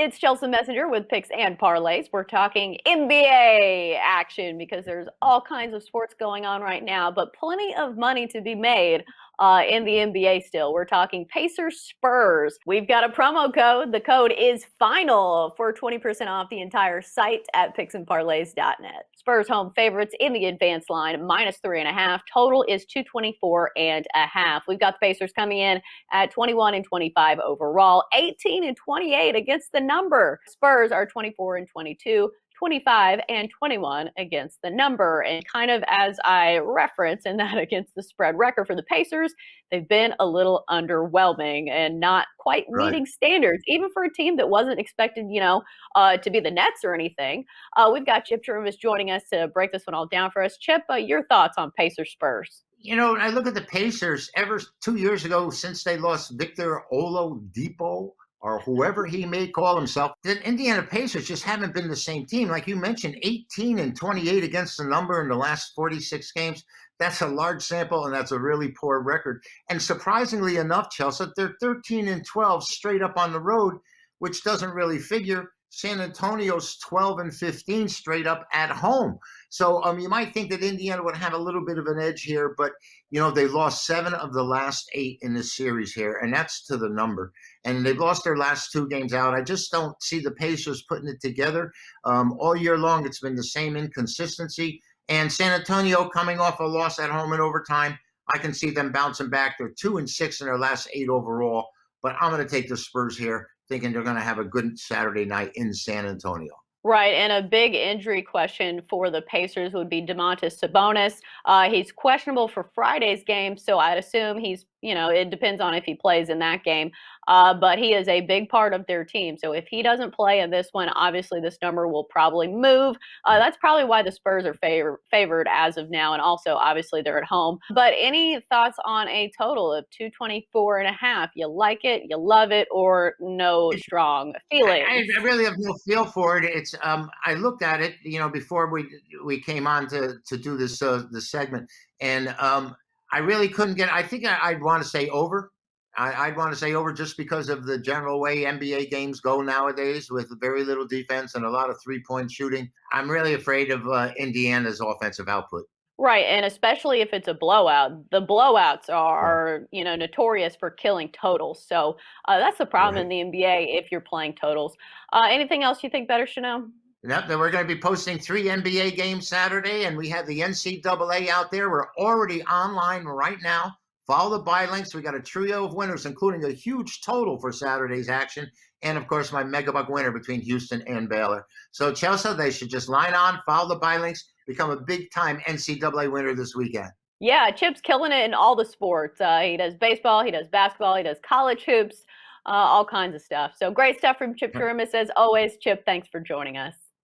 It's Chelsea Messenger with Picks and Parlays. We're talking NBA action because there's all kinds of sports going on right now, but plenty of money to be made in the NBA still. We're talking Pacers Spurs. We've got a promo code. The code is FINAL for 20% off the entire site at picksandparlays.net. Spurs home favorites in the advanced line, -3.5. Total is 224.5. We've got the Pacers coming in at 21-25 overall, 18-28 against the number. Spurs are 24-22. 25-21 against the number. And kind of as I reference in that against the spread record for the Pacers, they've been a little underwhelming and not quite meeting standards, even for a team that wasn't expected, to be the Nets or anything. We've got Chip Chirimbes joining us to break this one all down for us. Chip, your thoughts on Pacers Spurs? I look at the Pacers ever 2 years ago since they lost Victor Oladipo or whoever he may call himself. The Indiana Pacers just haven't been the same team. Like you mentioned, 18-28 against the number in the last 46 games. That's a large sample, and that's a really poor record. And surprisingly enough, Chelsea, they're 13-12 straight up on the road, which doesn't really figure. San Antonio's 12-15 straight up at home. So you might think that Indiana would have a little bit of an edge here, but they lost 7 of the last 8 in this series here, and that's to the number. And they've lost their last 2 games out. I just don't see the Pacers putting it together. All year long, it's been the same inconsistency. And San Antonio coming off a loss at home in overtime, I can see them bouncing back. They're 2-6 in their last 8 overall. But I'm going to take the Spurs here, thinking they're going to have a good Saturday night in San Antonio. Right, and a big injury question for the Pacers would be Domantas Sabonis. He's questionable for Friday's game, so I'd assume it depends on if he plays in that game. But he is a big part of their team. So if he doesn't play in this one, obviously this number will probably move. That's probably why the Spurs are favored as of now. And also, obviously, they're at home. But any thoughts on a total of 224.5? You like it, you love it, or no strong feelings? I really have no feel for it. It's I looked at it, before we came on to do this segment, and I really couldn't get. I think I'd want to say over. I'd want to say over just because of the general way NBA games go nowadays with very little defense and a lot of three-point shooting. I'm really afraid of Indiana's offensive output. Right, and especially if it's a blowout. The blowouts are, notorious for killing totals. So that's the problem in the NBA if you're playing totals. Anything else you think better, Chanel? Yep, we're going to be posting 3 NBA games Saturday, and we have the NCAA out there. We're already online right now. Follow the buy links. We got a trio of winners, including a huge total for Saturday's action. And, of course, my megabuck winner between Houston and Baylor. So, Chelsea, they should just line on, follow the buy links, become a big-time NCAA winner this weekend. Yeah, Chip's killing it in all the sports. He does baseball, he does basketball, he does college hoops, all kinds of stuff. So great stuff from Chip Chirimbes. As always, Chip, thanks for joining us.